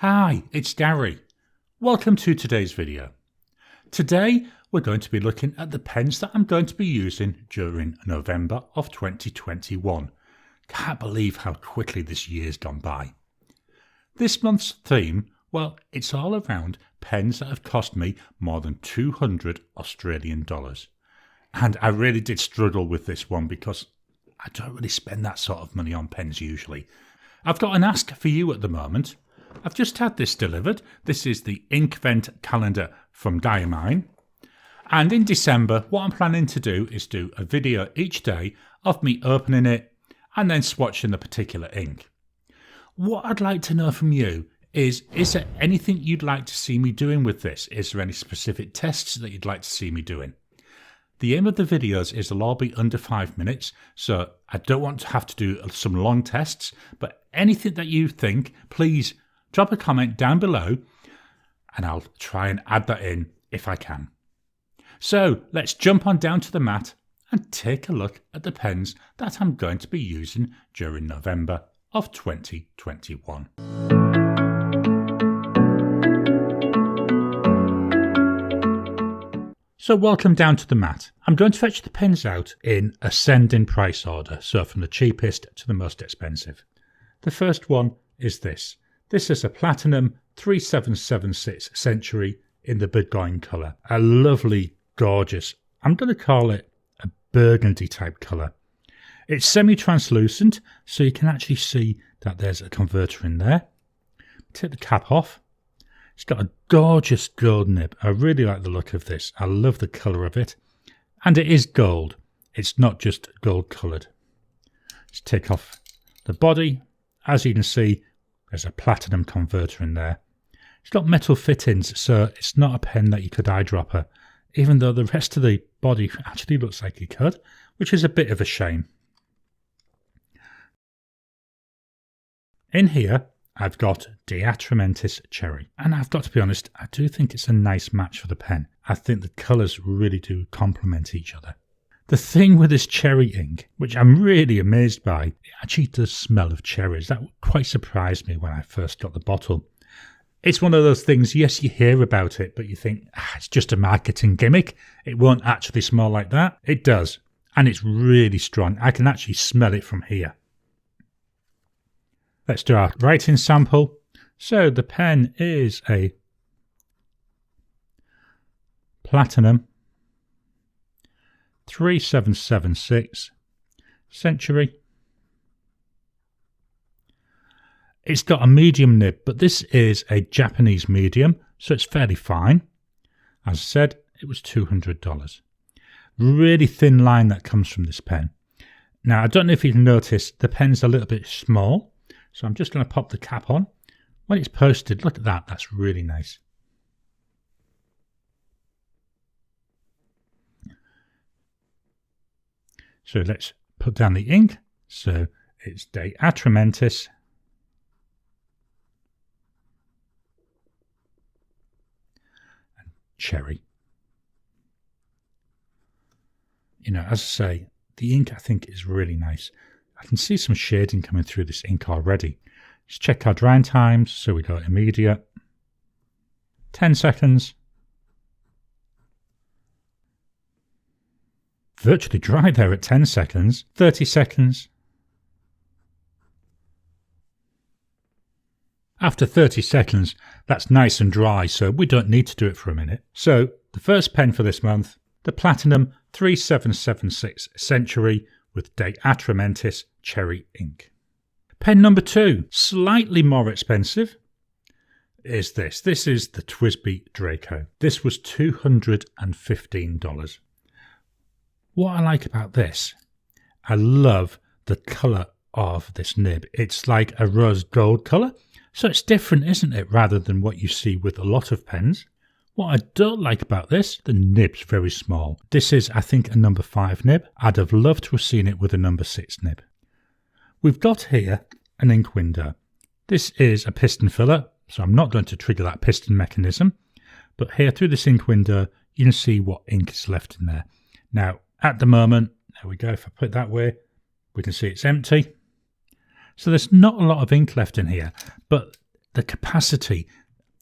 Hi, it's Gary. Welcome to today's video. Today we're going to be looking at the pens that I'm going to be using during November of 2021. Can't believe how quickly this year's gone by. This month's theme, well, it's all around pens that have cost me more than 200 Australian dollars. And I really did struggle with this one because I don't really spend that sort of money on pens usually. I've got an ask for you at the moment. I've just had this delivered. This is the ink vent calendar from Diamine. And in December, what I'm planning to do is do a video each day of me opening it and then swatching the particular ink. What I'd like to know from you is there anything you'd like to see me doing with this? Is there any specific tests that you'd like to see me doing? The aim of the videos is they'll all be under 5 minutes, so I don't want to have to do some long tests, but anything that you think, please drop a comment down below and I'll try and add that in if I can. So let's jump on down to the mat and take a look at the pens that I'm going to be using during November of 2021. So welcome down to the mat. I'm going to fetch the pens out in ascending price order, so from the cheapest to the most expensive. The first one is this. This is a Platinum 3776 Century in the Burgoyne colour. A lovely, gorgeous, I'm going to call it a burgundy type colour. It's semi-translucent, so you can actually see that there's a converter in there. Take the cap off. It's got a gorgeous gold nib. I really like the look of this. I love the colour of it. And it is gold. It's not just gold coloured. Let's take off the body. As you can see, there's a platinum converter in there. It's got metal fittings, so it's not a pen that you could eyedropper, even though the rest of the body actually looks like you could, which is a bit of a shame. In here, I've got the Atrementis Cherry, and I've got to be honest, I do think it's a nice match for the pen. I think the colours really do complement each other. The thing with this cherry ink, which I'm really amazed by, it actually does smell of cherries. That quite surprised me when I first got the bottle. It's one of those things, yes, you hear about it, but you think, it's just a marketing gimmick. It won't actually smell like that. It does, and it's really strong. I can actually smell it from here. Let's do our writing sample. So the pen is a Platinum 3776 Century. It's got a medium nib, but this is a Japanese medium, so it's fairly fine. As I said, it was $200. Really thin line that comes from this pen. Now, I don't know if you've noticed, the pen's a little bit small, so I'm just going to pop the cap on. When it's posted, look at that, that's really nice. So let's put down the ink. So it's the Atrementis. And Cherry. You know, as I say, the ink I think is really nice. I can see some shading coming through this ink already. Let's check our drying times. So we go immediate. 10 seconds. Virtually dry there at 10 seconds. 30 seconds. After 30 seconds, that's nice and dry, so we don't need to do it for a minute. So the first pen for this month, the Platinum 3776 Century with the Atrementis Cherry ink. Pen number 2, slightly more expensive, is this. This is the Twsbi Draco. This was $215. What I like about this, I love the colour of this nib. It's like a rose gold colour, so it's different, isn't it, rather than what you see with a lot of pens. What I don't like about this, the nib's very small. This is, I think, a number 5 nib. I'd have loved to have seen it with a number 6 nib. We've got here an ink window. This is a piston filler, so I'm not going to trigger that piston mechanism. But here through this ink window, you can see what ink is left in there. Now, at the moment, there we go, if I put it that way, we can see it's empty. So there's not a lot of ink left in here, but the capacity,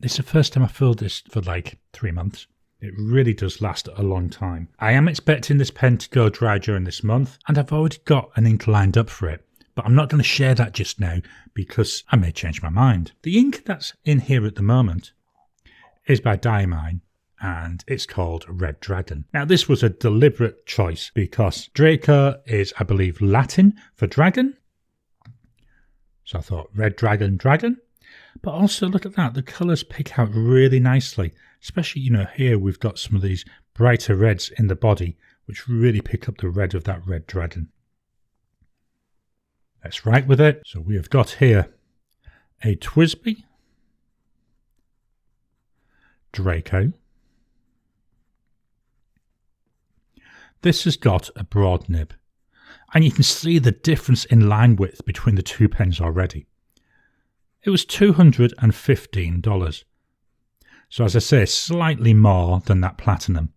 it's the first time I filled this for like 3 months. It really does last a long time. I am expecting this pen to go dry during this month, and I've already got an ink lined up for it. But I'm not going to share that just now because I may change my mind. The ink that's in here at the moment is by Diamine, and it's called Red Dragon. Now, this was a deliberate choice because Draco is, I believe, Latin for dragon. So I thought Red Dragon, dragon. But also, look at that. The colours pick out really nicely. Especially, here we've got some of these brighter reds in the body, which really pick up the red of that Red Dragon. Let's write with it. So we have got here a Twsbi, Draco. This has got a broad nib. And you can see the difference in line width between the two pens already. It was $215. So as I say, slightly more than that platinum.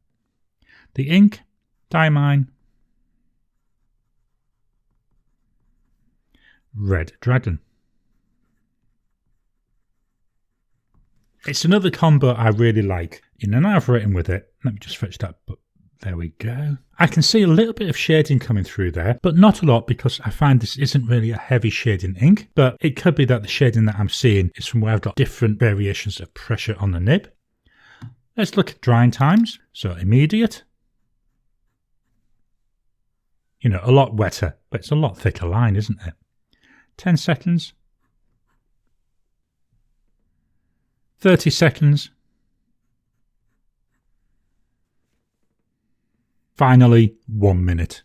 The ink, Diamine, Red Dragon. It's another combo I really like. Now I've written with it. Let me just fetch that, but there we go. I can see a little bit of shading coming through there, but not a lot because I find this isn't really a heavy shading ink, but it could be that the shading that I'm seeing is from where I've got different variations of pressure on the nib. Let's look at drying times. So immediate. A lot wetter, but it's a lot thicker line, isn't it? 10 seconds. 30 seconds. Finally, 1 minute.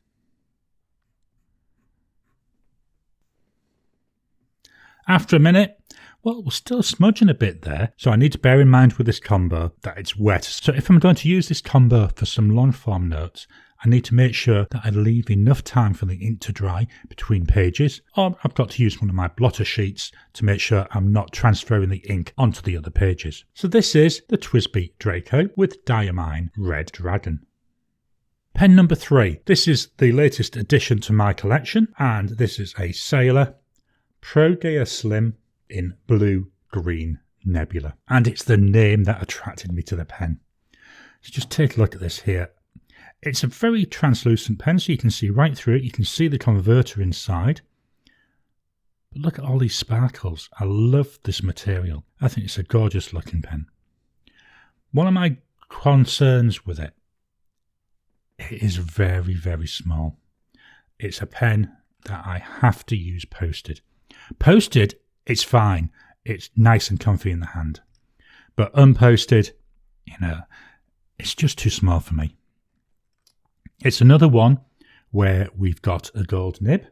After a minute, well, we're still smudging a bit there, so I need to bear in mind with this combo that it's wet. So if I'm going to use this combo for some long form notes, I need to make sure that I leave enough time for the ink to dry between pages, or I've got to use one of my blotter sheets to make sure I'm not transferring the ink onto the other pages. So this is the Twsbi Draco with Diamine Red Dragon. Pen number 3. This is the latest addition to my collection, and this is a Sailor Pro Gear Slim in Blue Green Nebula. And it's the name that attracted me to the pen. So just take a look at this here. It's a very translucent pen, so you can see right through it. You can see the converter inside. But look at all these sparkles. I love this material. I think it's a gorgeous looking pen. One of my concerns with it is very, very small. It's a pen that I have to use posted. Posted, it's fine. It's nice and comfy in the hand. But unposted, it's just too small for me. It's another one where we've got a gold nib.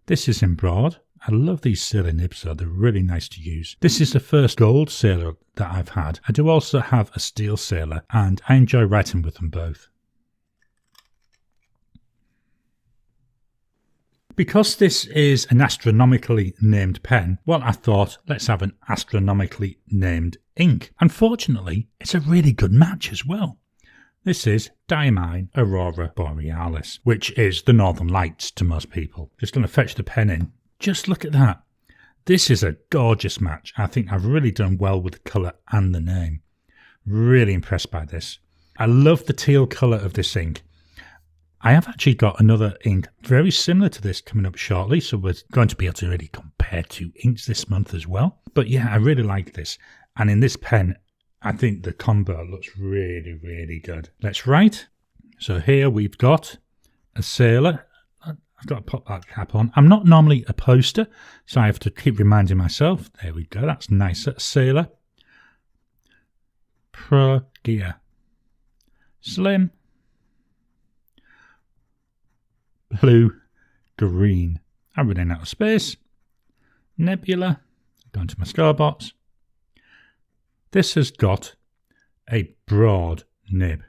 This is in broad. I love these sailor nibs though, they're really nice to use. This is the first gold sailor that I've had. I do also have a steel sailor and I enjoy writing with them both. Because this is an astronomically named pen, well, I thought let's have an astronomically named ink. Unfortunately, it's a really good match as well. This is Diamine Aurora Borealis, which is the Northern Lights to most people. Just going to fetch the pen in. Just look at that. This is a gorgeous match. I think I've really done well with the colour and the name. Really impressed by this. I love the teal colour of this ink. I have actually got another ink very similar to this coming up shortly, so we're going to be able to really compare two inks this month as well. But yeah, I really like this. And in this pen, I think the combo looks really, really good. Let's write. So here we've got a sailor. I've got to pop that cap on. I'm not normally a poster, so I have to keep reminding myself. There we go. That's nice. A sailor. Pro Gear Slim. Blue, green. I'm running out of space. Nebula. Going to my scorebox. This has got a broad nib.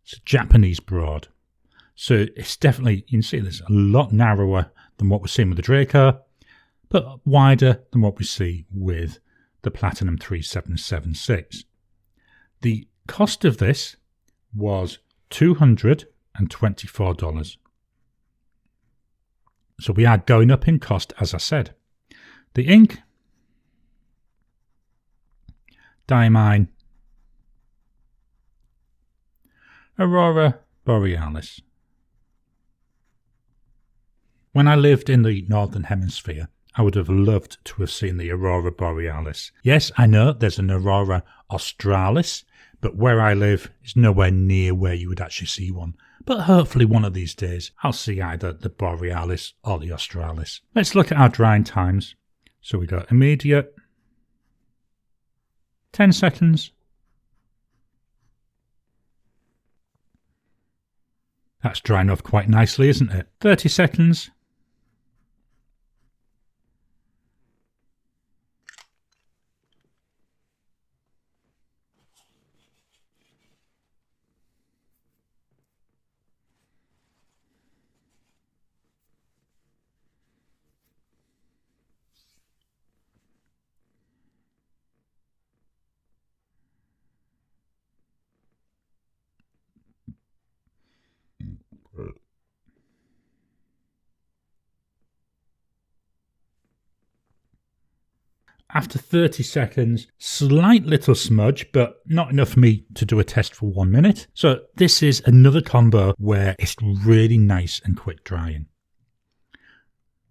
It's a Japanese broad. So it's definitely, you can see this a lot narrower than what we're seeing with the Draco, but wider than what we see with the Platinum 3776. The cost of this was $224. So we are going up in cost, as I said. The ink, Diamine, Aurora, Borealis. When I lived in the Northern Hemisphere, I would have loved to have seen the Aurora Borealis. Yes, I know there's an Aurora Australis, but where I live is nowhere near where you would actually see one. But hopefully one of these days I'll see either the Borealis or the Australis. Let's look at our drying times. So we got immediate, 10 seconds. That's drying off quite nicely, isn't it? 30 seconds. After 30 seconds, slight little smudge, but not enough for me to do a test for 1 minute. So this is another combo where it's really nice and quick drying.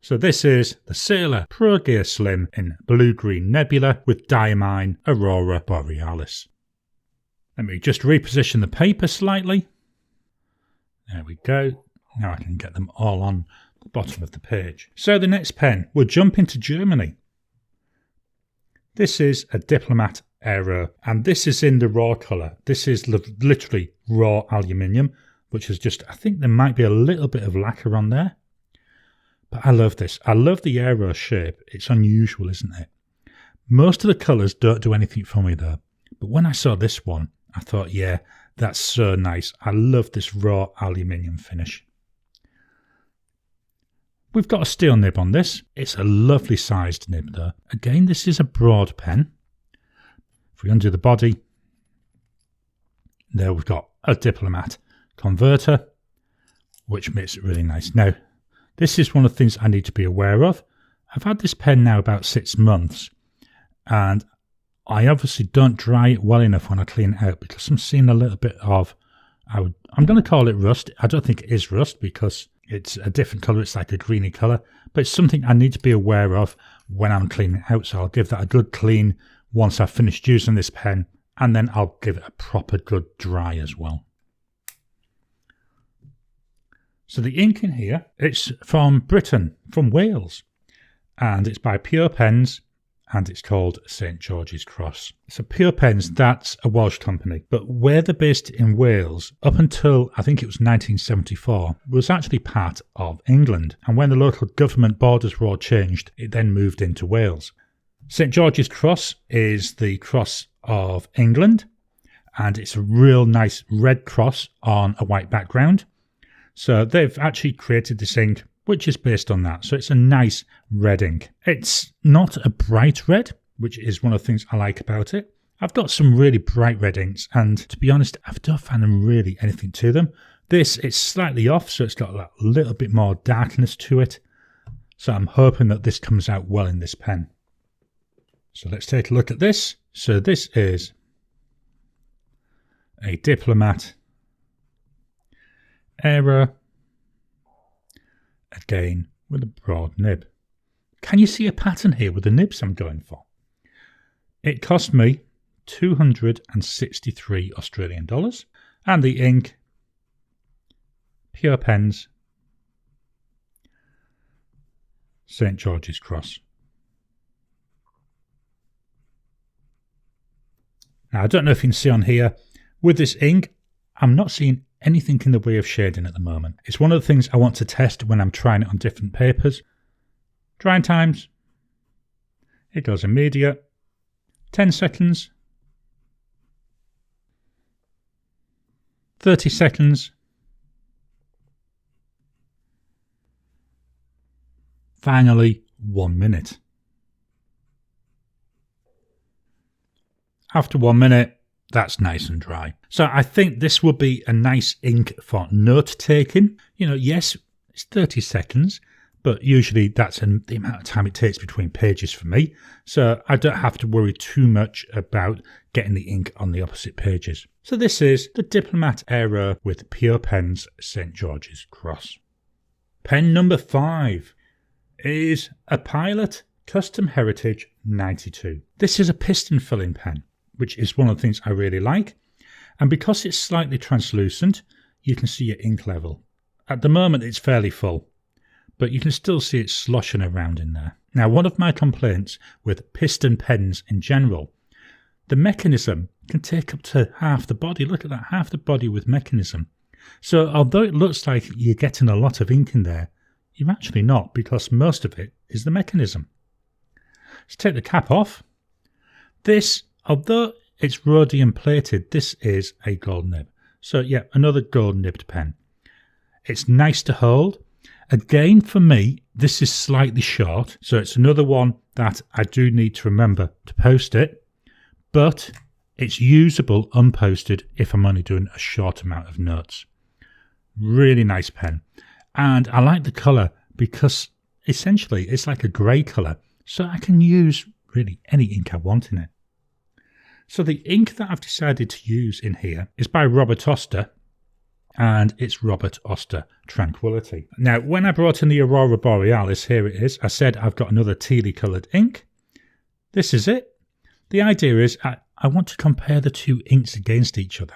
So this is the Sailor Pro Gear Slim in Blue-Green Nebula with Diamine Aurora Borealis. Let me just reposition the paper slightly. There we go. Now I can get them all on the bottom of the page. So the next pen, we'll jump into Germany. This is a Diplomat Aero, and this is in the raw colour. This is literally raw aluminium, which is just, I think there might be a little bit of lacquer on there. But I love this. I love the Aero shape. It's unusual, isn't it? Most of the colours don't do anything for me though. But when I saw this one, I thought, yeah, that's so nice. I love this raw aluminium finish. We've got a steel nib on this. It's a lovely sized nib though. Again, this is a broad pen. If we undo the body, there we've got a Diplomat converter, which makes it really nice. Now, this is one of the things I need to be aware of. I've had this pen now about 6 months, and I obviously don't dry it well enough when I clean it out because I'm seeing a little bit of, I'm going to call it rust. I don't think it is rust because it's a different colour. It's like a greeny colour, but it's something I need to be aware of when I'm cleaning it out. So I'll give that a good clean once I've finished using this pen, and then I'll give it a proper good dry as well. So the ink in here, it's from Britain, from Wales, and it's by Pure Pens, and it's called St George's Cross. So Pure Pens, that's a Welsh company, but where they're based in Wales, up until I think it was 1974, was actually part of England. And when the local government borders were all changed, it then moved into Wales. St George's Cross is the cross of England, and it's a real nice red cross on a white background. So they've actually created this ink which is based on that. So it's a nice red ink. It's not a bright red, which is one of the things I like about it. I've got some really bright red inks, and to be honest, I don't find them really anything to them. This, it's slightly off, so it's got a little bit more darkness to it. So I'm hoping that this comes out well in this pen. So let's take a look at this. So this is a Diplomat Aero, again with a broad nib. Can you see a pattern here with the nibs I'm going for? It cost me 263 Australian dollars, and the ink, Pure Pens, St George's Cross. Now I don't know if you can see on here, with this ink, I'm not seeing anything in the way of shading at the moment. It's one of the things I want to test when I'm trying it on different papers. Drying times, it goes immediate, 10 seconds, 30 seconds, finally 1 minute. After 1 minute, that's nice and dry. So I think this would be a nice ink for note taking. You know, yes, it's 30 seconds, but usually that's the amount of time it takes between pages for me, so I don't have to worry too much about getting the ink on the opposite pages. So this is the Diplomat Aero with Pure Pens St. George's Cross. Pen number 5 is a Pilot Custom Heritage 92. This is a piston filling pen, which is one of the things I really like, and because it's slightly translucent, you can see your ink level. At the moment it's fairly full, but you can still see it sloshing around in there. Now, one of my complaints with piston pens in general, the mechanism can take up to half the body. Look at that, half the body with mechanism. So although it looks like you're getting a lot of ink in there, you're actually not, because most of it is the mechanism. Let's take the cap off. This, although it's rhodium plated, this is a gold nib. So yeah, another gold nibbed pen. It's nice to hold. Again, for me, this is slightly short, so it's another one that I do need to remember to post it, but it's usable unposted if I'm only doing a short amount of notes. Really nice pen. And I like the colour because essentially it's like a grey colour, so I can use really any ink I want in it. So the ink that I've decided to use in here is by Robert Oster, and it's Robert Oster Tranquility. Now, when I brought in the Aurora Borealis, here it is, I said I've got another tealy coloured ink. This is it. The idea is I want to compare the two inks against each other.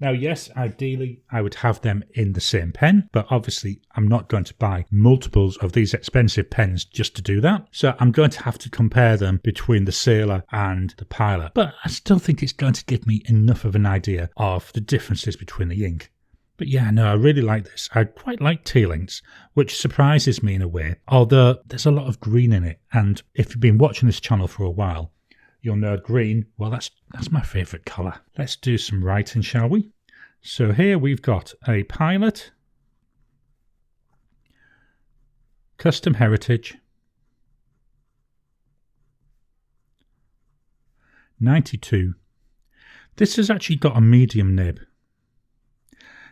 Now, yes, ideally I would have them in the same pen, but obviously I'm not going to buy multiples of these expensive pens just to do that. So I'm going to have to compare them between the Sailor and the Pilot. But I still think it's going to give me enough of an idea of the differences between the ink. But yeah, no, I really like this. I quite like teal inks, which surprises me in a way, although there's a lot of green in it. And if you've been watching this channel for a while, you'll know green, well, that's my favourite colour. Let's do some writing, shall we? So here we've got a Pilot, Custom Heritage, 92. This has actually got a medium nib.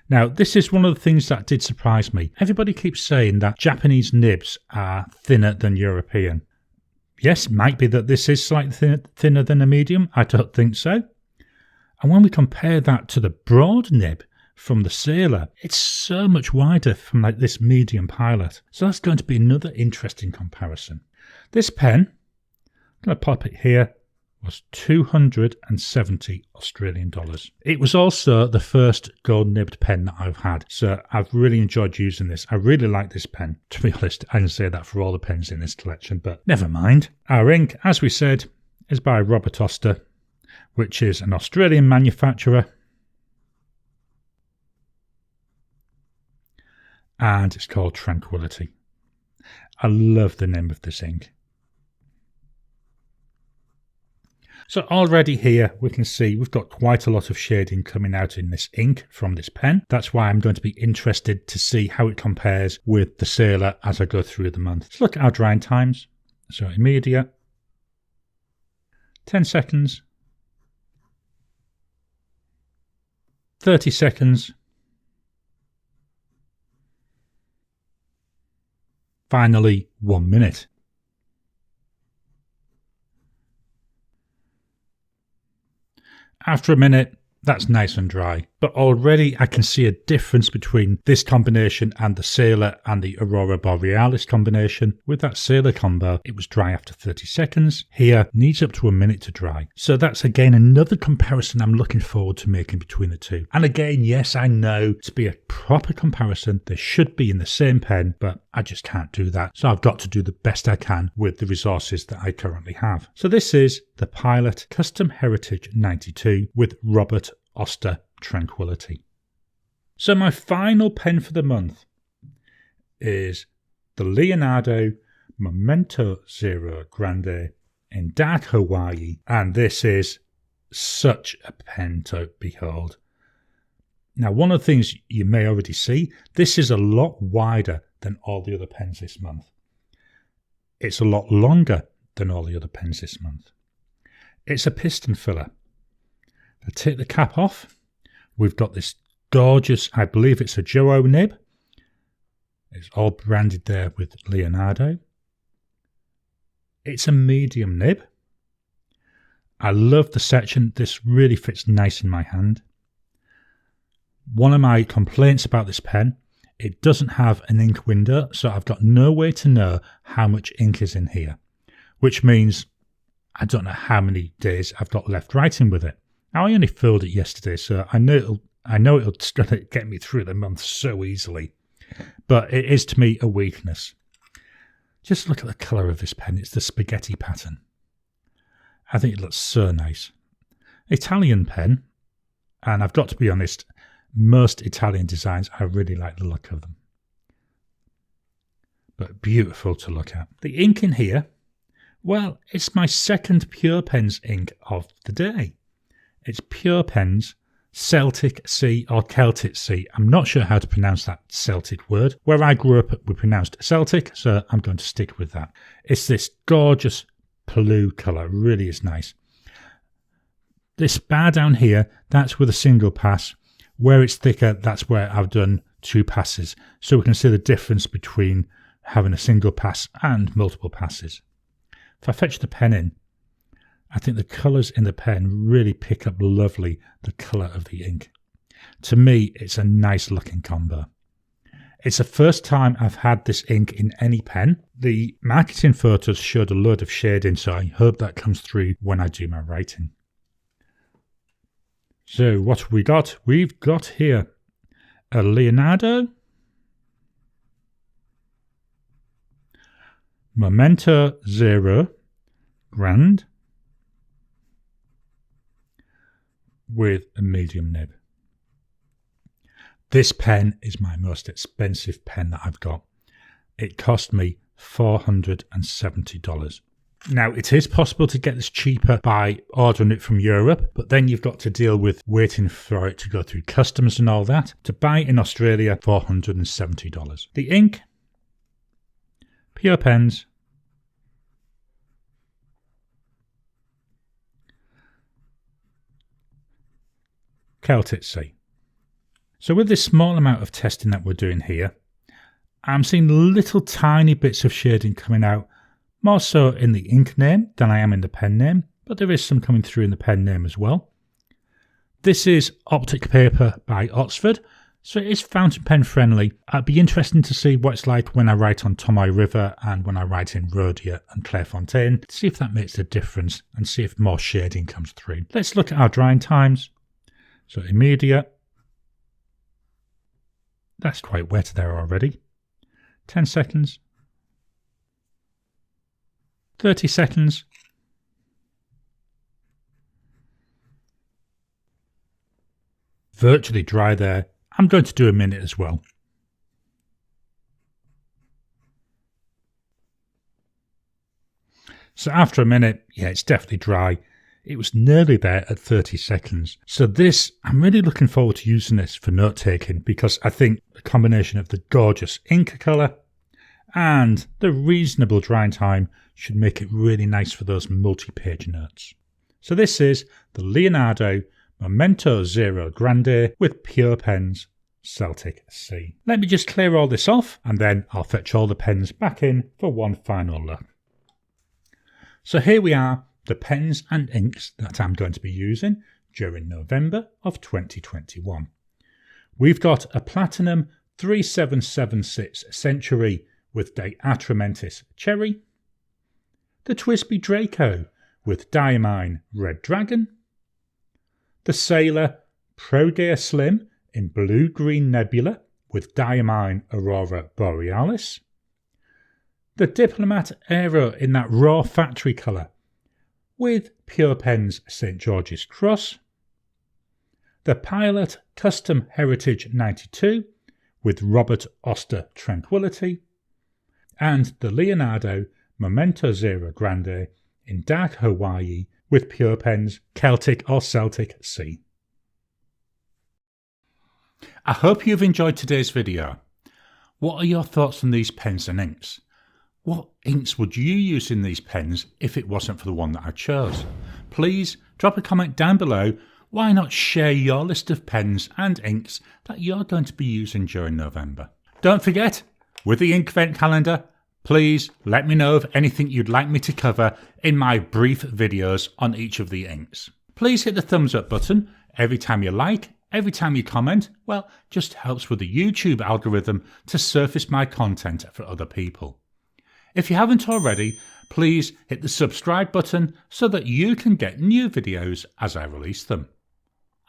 Now, this is one of the things that did surprise me. Everybody keeps saying that Japanese nibs are thinner than European. Yes, it might be that this is slightly thinner than a medium. I don't think so. And when we compare that to the broad nib from the Sailor, it's so much wider from like this medium Pilot. So that's going to be another interesting comparison. This pen, I'm going to pop it here, was $270 Australian dollars. It was also the first gold nibbed pen that I've had, so I've really enjoyed using this. I really like this pen. To be honest, I can say that for all the pens in this collection, but never mind. Our ink, as we said, is by Robert Oster, which is an Australian manufacturer, and it's called Tranquility. I love the name of this ink. So already here we can see we've got quite a lot of shading coming out in this ink from this pen. That's why I'm going to be interested to see how it compares with the Sailor as I go through the month. Let's look at our drying times. So immediate, 10 seconds, 30 seconds, finally 1 minute. After a minute, that's nice and dry. But already I can see a difference between this combination and the Sailor and the Aurora Borealis combination. With that Sailor combo, it was dry after 30 seconds. Here, needs up to a minute to dry. So that's again another comparison I'm looking forward to making between the two. And again, yes, I know to be a proper comparison, they should be in the same pen, but I just can't do that. So I've got to do the best I can with the resources that I currently have. So this is the Pilot Custom Heritage 92 with Robert Oster Tranquility. So my final pen for the month is the Leonardo Momento Zero Grande in dark Hawaii, and this is such a pen to behold. Now, one of the things you may already see, this is a lot wider than all the other pens this month. It's a lot longer than all the other pens this month. It's a piston filler. I'll take the cap off. We've got this gorgeous, I believe it's a Joe nib. It's all branded there with Leonardo. It's a medium nib. I love the section. This really fits nice in my hand. One of my complaints about this pen, it doesn't have an ink window, so I've got no way to know how much ink is in here, which means I don't know how many days I've got left writing with it. Now, I only filled it yesterday, so I know it'll get me through the month so easily, but it is to me a weakness. Just look at the colour of this pen. It's the spaghetti pattern. I think it looks so nice. Italian pen, and I've got to be honest, most Italian designs, I really like the look of them. But beautiful to look at. The ink in here, well, it's my second Pure Pens ink of the day. It's Pure Pens Celtic C or Celtic C. I'm not sure how to pronounce that Celtic word. Where I grew up, we pronounced Celtic, so I'm going to stick with that. It's this gorgeous blue colour. It really is nice. This bar down here, that's with a single pass. Where it's thicker, that's where I've done 2 passes. So we can see the difference between having a single pass and multiple passes. If I fetch the pen in, I think the colours in the pen really pick up lovely the colour of the ink. To me, it's a nice looking combo. It's the first time I've had this ink in any pen. The marketing photos showed a load of shading, so I hope that comes through when I do my writing. So what have we got? We've got here a Leonardo, Momento 0 Grande with a medium nib. This pen is my most expensive pen that I've got. It cost me $470. Now, it is possible to get this cheaper by ordering it from Europe, but then you've got to deal with waiting for it to go through customs and all that. To buy in Australia, $470. The ink, Pure Pens, Celtic C. So with this small amount of testing that we're doing here, I'm seeing little tiny bits of shading coming out, more so in the ink name than I am in the pen name, but there is some coming through in the pen name as well. This is optic paper by Oxford, so it is fountain pen friendly. It'd be interesting to see what it's like when I write on Tomoy River and when I write in Rhodia and Clairefontaine, to see if that makes a difference and see if more shading comes through. Let's look at our drying times. So immediate, that's quite wet there already. 10 seconds. 30 seconds. Virtually dry there. I'm going to do a minute as well. So after a minute, yeah, it's definitely dry. It was nearly there at 30 seconds. So this, I'm really looking forward to using this for note taking because I think the combination of the gorgeous ink colour and the reasonable drying time should make it really nice for those multi-page notes. So this is the Leonardo Momento 0 Grande with Pure Pens Celtic C. Let me just clear all this off and then I'll fetch all the pens back in for one final look. So here we are, the pens and inks that I'm going to be using during November of 2021. We've got a Platinum 3776 Century with date Atrementis Cherry, the Twsbi Draco with Diamine Red Dragon, the Sailor Pro Gear Slim in Blue-Green Nebula with Diamine Aurora Borealis, the Diplomat Aero in that raw factory colour with Pure Pens St George's Cross, the Pilot Custom Heritage 92 with Robert Oster Tranquility, and the Leonardo Momento 0 Grande in Dark Hawaii with Pure Pens Celtic or Celtic C. I hope you've enjoyed today's video. What are your thoughts on these pens and inks? What inks would you use in these pens if it wasn't for the one that I chose? Please drop a comment down below. Why not share your list of pens and inks that you're going to be using during November? Don't forget, With the ink vent calendar, please let me know of anything you'd like me to cover in my brief videos on each of the inks. Please hit the thumbs up button every time you like, every time you comment. Well, just helps with the YouTube algorithm to surface my content for other people. If you haven't already, please hit the subscribe button so that you can get new videos as I release them.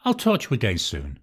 I'll talk to you again soon.